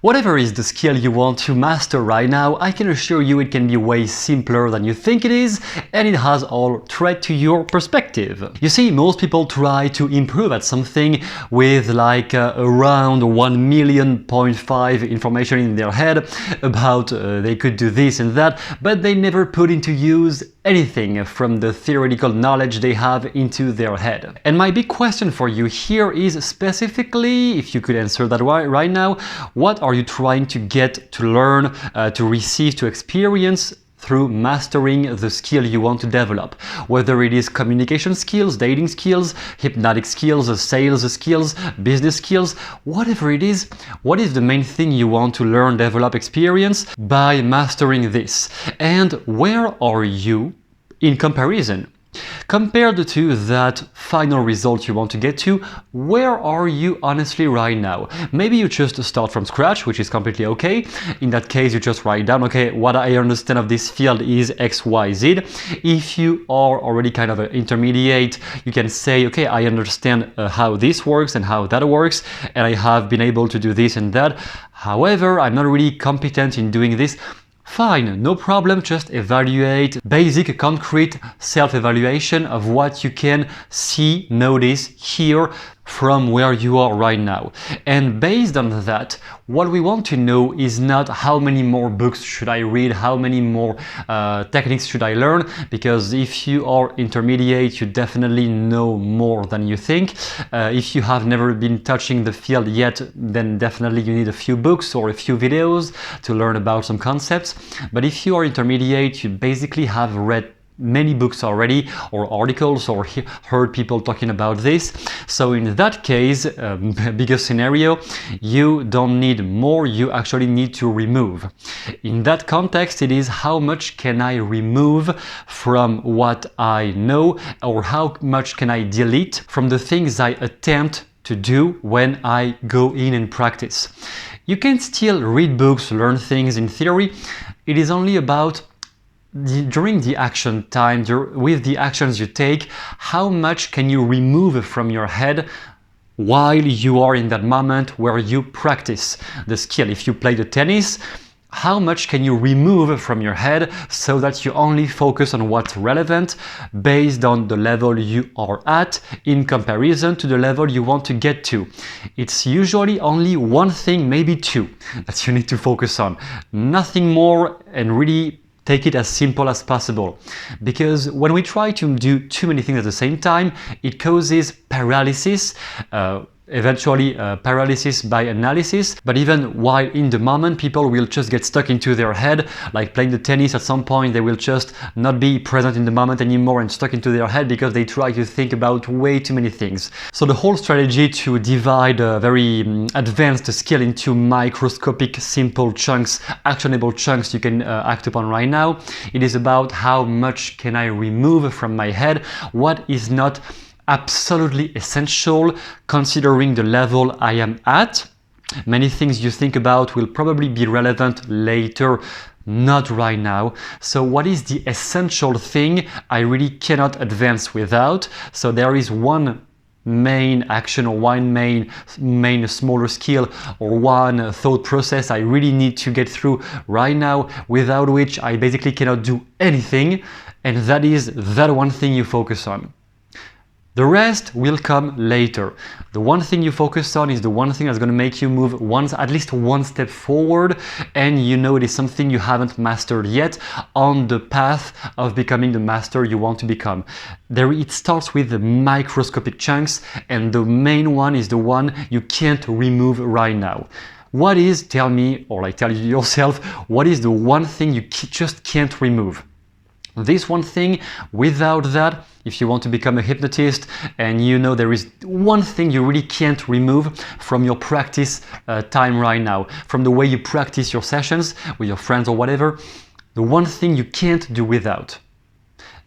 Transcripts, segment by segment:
Whatever is the skill you want to master right now, I can assure you it can be way simpler than you think it is, and it has all thread to your perspective. You see, most people try to improve at something with like around 1,000,000.5 information in their head about they could do this and that, but they never put into use anything from the theoretical knowledge they have into their head. And my big question for you here is specifically, if you could answer that right now, what are you trying to get, to learn, to receive, to experience through mastering the skill you want to develop? Whether it is communication skills, dating skills, hypnotic skills, sales skills, business skills, whatever it is, what is the main thing you want to learn, develop, experience by mastering this? And where are you in comparison? Compared to that final result you want to get to, where are you honestly right now? Maybe you just start from scratch, which is completely okay. In that case, you just write down, okay, what I understand of this field is X, Y, Z. If you are already kind of an intermediate, you can say, okay, I understand how this works and how that works, and I have been able to do this and that. However, I'm not really competent in doing this. Fine, no problem, just evaluate, basic, concrete self-evaluation of what you can see, notice, hear from where you are right now. And based on that, what we want to know is not how many more books should I read, how many more techniques should I learn, because if you are intermediate, you definitely know more than you think. If you have never been touching the field yet, then definitely you need a few books or a few videos to learn about some concepts. But if you are intermediate, you basically have read many books already, or articles, or heard people talking about this. So in that case, bigger scenario, you don't need more, you actually need to remove. In that context, it is how much can I remove from what I know, or how much can I delete from the things I attempt to do when I go in and practice. You can still read books, learn things in theory. It is only about during the action time, with the actions you take, how much can you remove from your head while you are in that moment where you practice the skill. If you play the tennis, how much can you remove from your head so that you only focus on what's relevant based on the level you are at in comparison to the level you want to get to. It's usually only one thing, maybe two, that you need to focus on. Nothing more, and really take it as simple as possible, because when we try to do too many things at the same time, it causes paralysis, eventually paralysis by analysis. But even while in the moment, people will just get stuck into their head, like playing the tennis. At some point they will just not be present in the moment anymore and stuck into their head because they try to think about way too many things. So the whole strategy to divide a very advanced skill into microscopic, simple chunks, actionable chunks you can act upon right now, it is about how much can I remove from my head, what is not absolutely essential considering the level I am at. Many things you think about will probably be relevant later, not right now. So what is the essential thing I really cannot advance without? So there is one main action, or one main smaller skill, or one thought process I really need to get through right now, without which I basically cannot do anything, and that is that one thing you focus on. The rest will come later. The one thing you focus on is the one thing that's going to make you move at least one step forward, and you know it is something you haven't mastered yet on the path of becoming the master you want to become. It starts with the microscopic chunks, and the main one is the one you can't remove right now. What is, tell me, or like tell yourself, what is the one thing you just can't remove? This one thing, without that, if you want to become a hypnotist and you know there is one thing you really can't remove from your practice time right now, from the way you practice your sessions with your friends or whatever, the one thing you can't do without.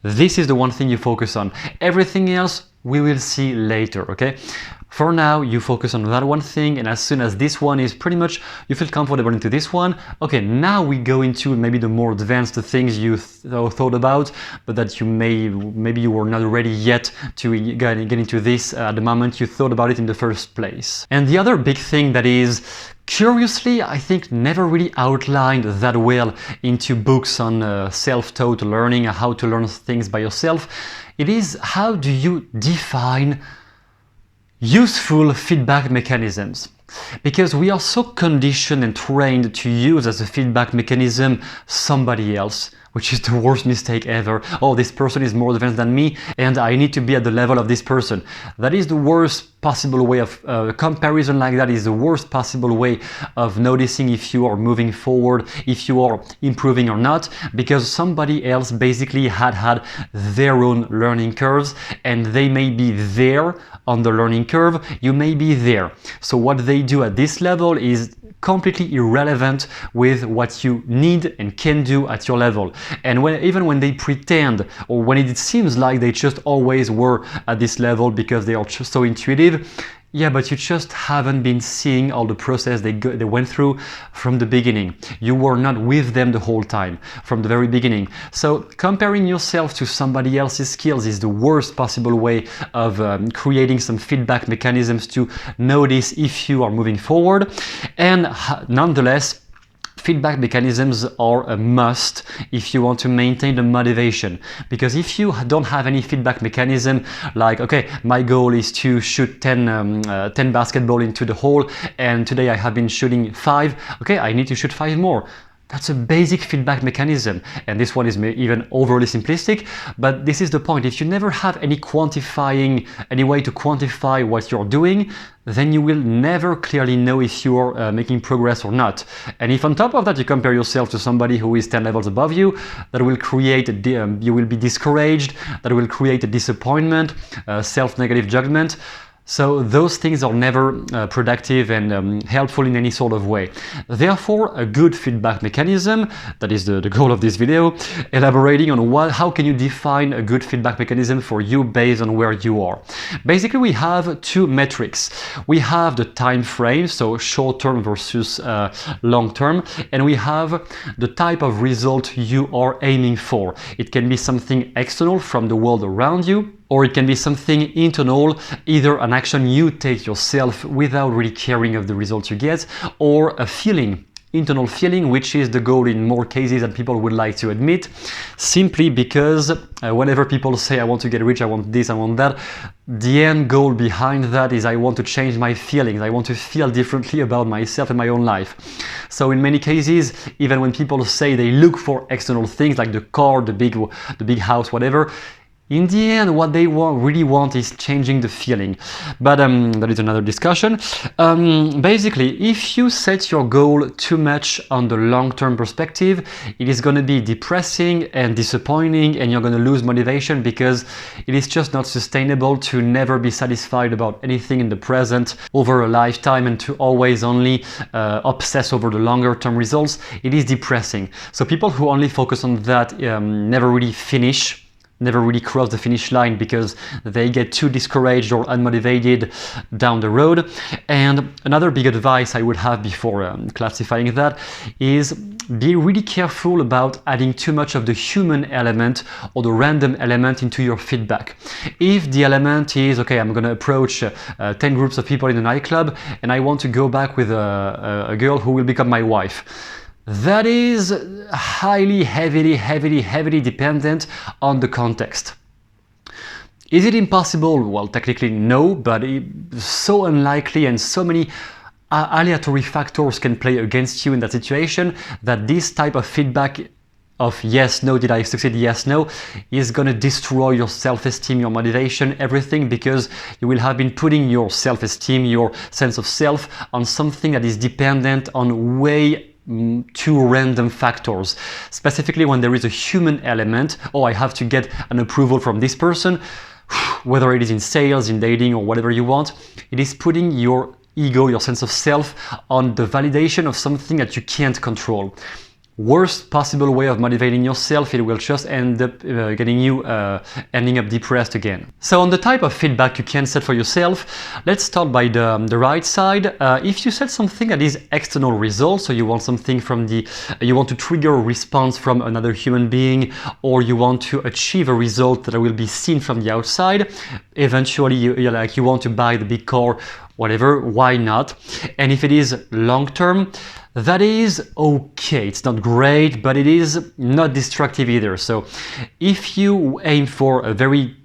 This is the one thing you focus on. Everything else, we will see later, okay? For now, you focus on that one thing, and as soon as this one is pretty much, you feel comfortable into this one, okay, now we go into maybe the more advanced things you thought about, but that you maybe you were not ready yet to get into this at the moment you thought about it in the first place. And the other big thing that is, curiously, I think never really outlined that well into books on self-taught learning, how to learn things by yourself, it is how do you define useful feedback mechanisms. Because we are so conditioned and trained to use as a feedback mechanism somebody else, which is the worst mistake ever. Oh, this person is more advanced than me and I need to be at the level of this person. That is the worst possible way of comparison like that is the worst possible way of noticing if you are moving forward, if you are improving or not, because somebody else basically had their own learning curves and they may be there on the learning curve, you may be there. So what they do at this level is completely irrelevant with what you need and can do at your level. And even when they pretend, or when it seems like they just always were at this level because they are just so intuitive, yeah, but you just haven't been seeing all the process they went through from the beginning. You were not with them the whole time, from the very beginning. So comparing yourself to somebody else's skills is the worst possible way of creating some feedback mechanisms to notice if you are moving forward. And nonetheless, feedback mechanisms are a must if you want to maintain the motivation, because if you don't have any feedback mechanism, like, okay, my goal is to shoot 10 basketball into the hole and today I have been shooting 5, okay, I need to shoot 5 more. That's a basic feedback mechanism, and this one is even overly simplistic, but this is the point. If you never have any way to quantify what you're doing, then you will never clearly know if you are making progress or not. And if on top of that you compare yourself to somebody who is 10 levels above you, that will create you will be discouraged, that will create a disappointment, self-negative judgment. So those things are never productive and helpful in any sort of way. Therefore, a good feedback mechanism, that is the goal of this video, elaborating on how can you define a good feedback mechanism for you based on where you are. Basically, we have two metrics. We have the time frame, so short-term versus long-term, and we have the type of result you are aiming for. It can be something external from the world around you, or it can be something internal, either an action you take yourself without really caring of the results you get, or a feeling, internal feeling, which is the goal in more cases than people would like to admit, simply because whenever people say, I want to get rich, I want this, I want that, the end goal behind that is I want to change my feelings, I want to feel differently about myself and my own life. So in many cases, even when people say they look for external things like the car, the big house, whatever, in the end, what they really want is changing the feeling. But that is another discussion. Basically, if you set your goal too much on the long-term perspective, it is going to be depressing and disappointing, and you're going to lose motivation because it is just not sustainable to never be satisfied about anything in the present over a lifetime and to always only obsess over the longer-term results. It is depressing. So people who only focus on that never really cross the finish line because they get too discouraged or unmotivated down the road. And another big advice I would have before classifying that is be really careful about adding too much of the human element or the random element into your feedback. If the element is, okay, I'm going to approach 10 groups of people in a nightclub and I want to go back with a girl who will become my wife, that is highly, heavily dependent on the context. Is it impossible? Well, technically no, but it's so unlikely and so many aleatory factors can play against you in that situation that this type of feedback of yes, no, did I succeed, yes, no, is going to destroy your self-esteem, your motivation, everything, because you will have been putting your self-esteem, your sense of self on something that is dependent on way too random factors. Specifically when there is a human element, oh, I have to get an approval from this person, whether it is in sales, in dating, or whatever you want, it is putting your ego, your sense of self on the validation of something that you can't control. worst possible way of motivating yourself. It will just end up getting you ending up depressed again. So on the type of feedback you can set for yourself, let's start by the right side. If you set something that is external results, so you want something from you want to trigger a response from another human being, or you want to achieve a result that will be seen from the outside, eventually you want to buy the big car, whatever, why not? And if it is long term, that is okay. It's not great, but it is not destructive either. So if you aim for a very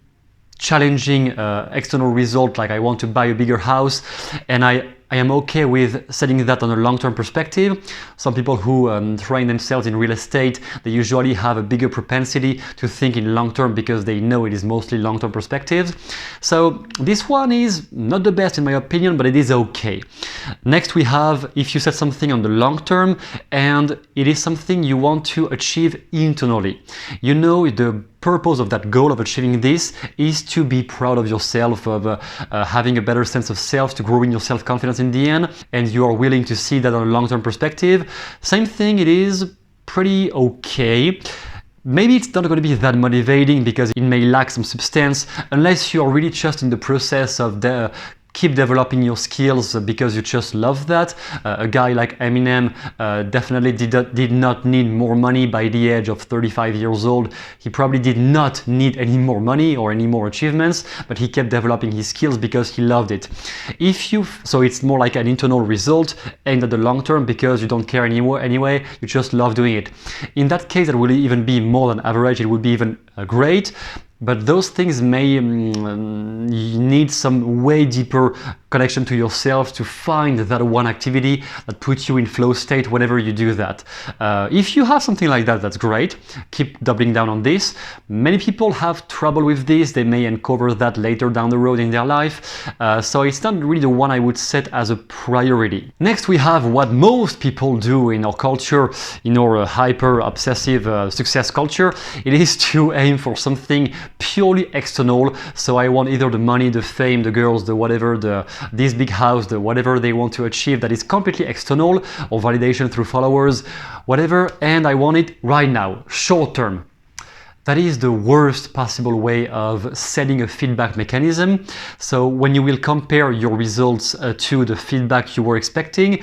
challenging external result, like I want to buy a bigger house, and I am okay with setting that on a long-term perspective. Some people who train themselves in real estate, they usually have a bigger propensity to think in long-term because they know it is mostly long-term perspectives. So this one is not the best in my opinion, but it is okay. Next we have, if you set something on the long-term and it is something you want to achieve internally. You know, the purpose of that goal of achieving this is to be proud of yourself, of having a better sense of self, to grow in your self-confidence in the end, and you are willing to see that on a long-term perspective. Same thing, it is pretty okay. Maybe it's not going to be that motivating because it may lack some substance unless you are really just in the process of keep developing your skills because you just love that. A guy like Eminem definitely did not need more money by the age of 35 years old. He probably did not need any more money or any more achievements, but he kept developing his skills because he loved it. So it's more like an internal result aimed at the long term because you don't care anymore anyway, you just love doing it. In that case, it will even be more than average, it would be even great. But those things may need some way deeper connection to yourself to find that one activity that puts you in flow state whenever you do that. If you have something like that, that's great. Keep doubling down on this. Many people have trouble with this. They may uncover that later down the road in their life. So it's not really the one I would set as a priority. Next, we have what most people do in our culture, in our hyper obsessive success culture. It is to aim for something purely external. So I want either the money, the fame, the girls, the whatever, this big house, the whatever they want to achieve that is completely external, or validation through followers, whatever, and I want it right now, short term. That is the worst possible way of setting a feedback mechanism. So when you will compare your results to the feedback you were expecting,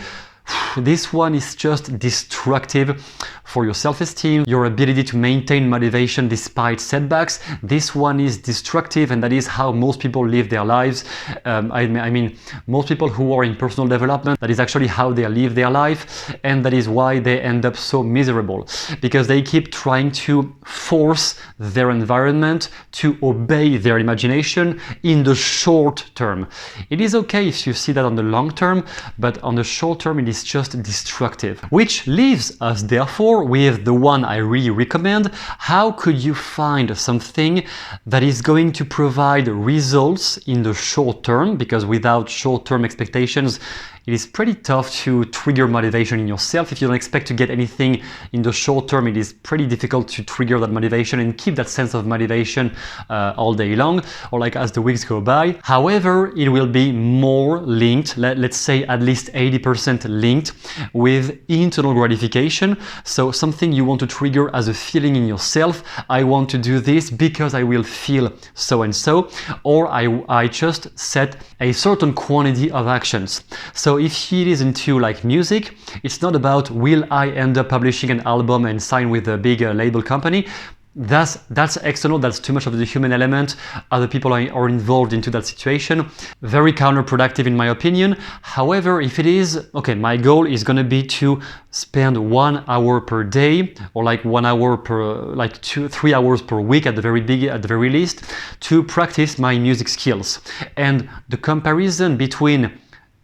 this one is just destructive for your self-esteem, your ability to maintain motivation despite setbacks. This one is destructive, and that is how most people live their lives. I mean, most people who are in personal development, that is actually how they live their life, and that is why they end up so miserable, because they keep trying to force their environment to obey their imagination in the short term. It is okay if you see that on the long term, but on the short term it is just destructive. Which leaves us therefore with the one I really recommend. How could you find something that is going to provide results in the short term? Because without short-term expectations, it is pretty tough to trigger motivation in yourself. If you don't expect to get anything in the short term, it is pretty difficult to trigger that motivation and keep that sense of motivation all day long, or like as the weeks go by. However, it will be more linked, let's say at least 80% linked with internal gratification. So something you want to trigger as a feeling in yourself. I want to do this because I will feel so and so, or I just set a certain quantity of actions. So if it is into like music, it's not about will I end up publishing an album and sign with a big label company. That's external, that's too much of the human element. Other people are involved into that situation. Very counterproductive in my opinion. However, if it is, okay, my goal is gonna be to spend 1 hour per day, or like 1 hour per, like 3 hours per week at the very least, to practice my music skills. And the comparison between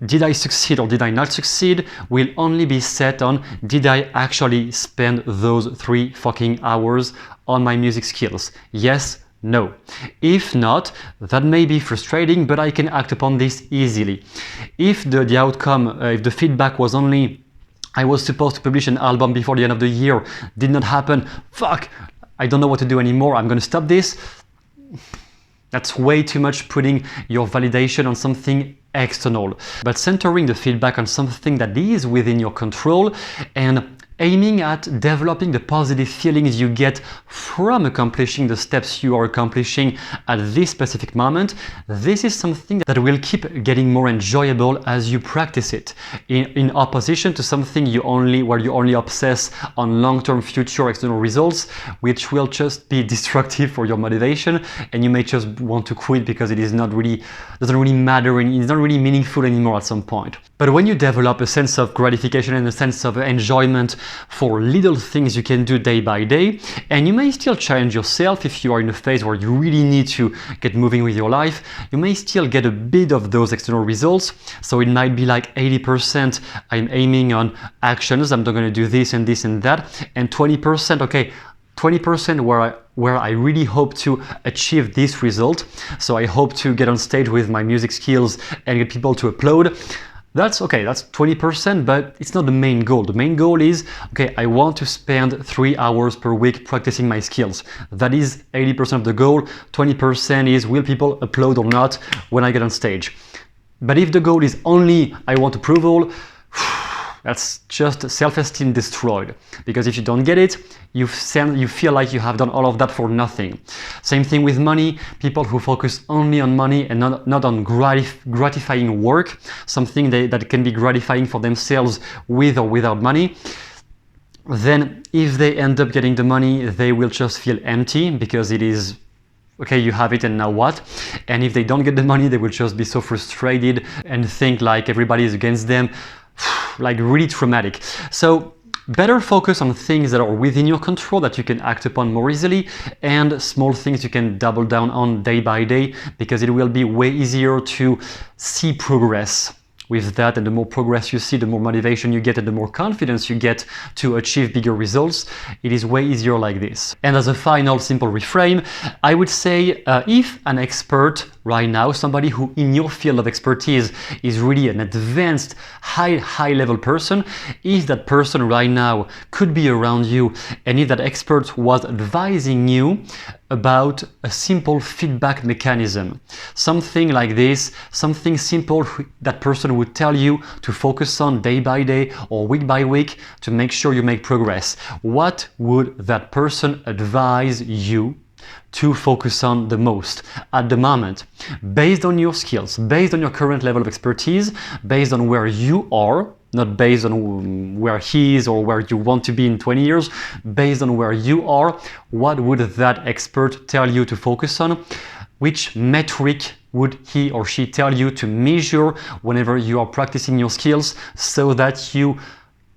did I succeed or did I not succeed will only be set on did I actually spend those 3 fucking hours on my music skills? Yes, no. If not, that may be frustrating, but I can act upon this easily. If the outcome, if the feedback was only I was supposed to publish an album before the end of the year, did not happen, fuck, I don't know what to do anymore, I'm gonna stop this. That's way too much putting your validation on something external. But centering the feedback on something that is within your control and aiming at developing the positive feelings you get from accomplishing the steps you are accomplishing at this specific moment, this is something that will keep getting more enjoyable as you practice it, in opposition to something where you only obsess on long-term future external results, which will just be destructive for your motivation, and you may just want to quit because it doesn't really matter and it's not really meaningful anymore at some point. But when you develop a sense of gratification and a sense of enjoyment for little things you can do day by day, and you may still challenge yourself if you are in a phase where you really need to get moving with your life, you may still get a bit of those external results. So it might be like 80% I'm aiming on actions, I'm going to do this and this and that, and 20%, okay, 20% where I really hope to achieve this result. So I hope to get on stage with my music skills and get people to applaud. That's okay, that's 20%, but it's not the main goal. The main goal is, okay, I want to spend 3 hours per week practicing my skills. That is 80% of the goal. 20% is, will people applaud or not when I get on stage? But if the goal is only, I want approval, that's just self-esteem destroyed. Because if you don't get it, you feel like you have done all of that for nothing. Same thing with money. People who focus only on money and not on gratifying work, something that can be gratifying for themselves with or without money, then if they end up getting the money, they will just feel empty because it is, okay, you have it and now what? And if they don't get the money, they will just be so frustrated and think like everybody is against them. Like really traumatic. So better focus on things that are within your control, that you can act upon more easily, and small things you can double down on day by day, because it will be way easier to see progress with that. And the more progress you see, the more motivation you get and the more confidence you get to achieve bigger results. It is way easier like this. And as a final simple reframe, I would say if an expert right now, somebody who in your field of expertise is really an advanced, high level person, if that person right now could be around you, and if that expert was advising you about a simple feedback mechanism, something like this, something simple that person would tell you to focus on day by day or week by week to make sure you make progress, what would that person advise you to focus on the most at the moment, based on your skills, based on your current level of expertise, based on where you are, not based on where he is or where you want to be in 20 years, based on where you are, what would that expert tell you to focus on? Which metric would he or she tell you to measure whenever you are practicing your skills, so that you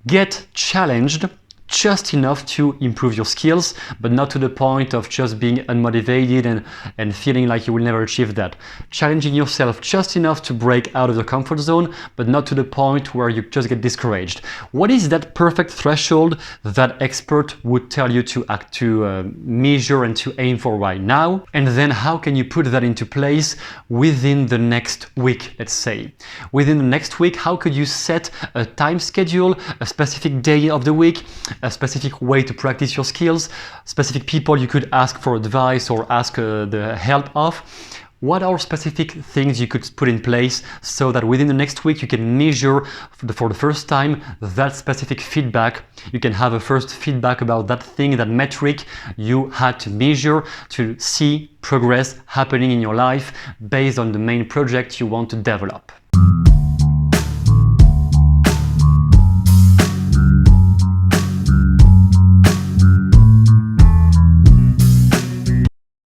get challenged just enough to improve your skills, but not to the point of just being unmotivated and feeling like you will never achieve that. Challenging yourself just enough to break out of the comfort zone, but not to the point where you just get discouraged. What is that perfect threshold that expert would tell you to measure and to aim for right now? And then how can you put that into place within the next week, let's say? Within the next week, how could you set a time schedule, a specific day of the week, a specific way to practice your skills, specific people you could ask for advice or ask the help of? What are specific things you could put in place so that within the next week you can measure for the first time that specific feedback? You can have a first feedback about that thing, that metric you had to measure to see progress happening in your life based on the main project you want to develop.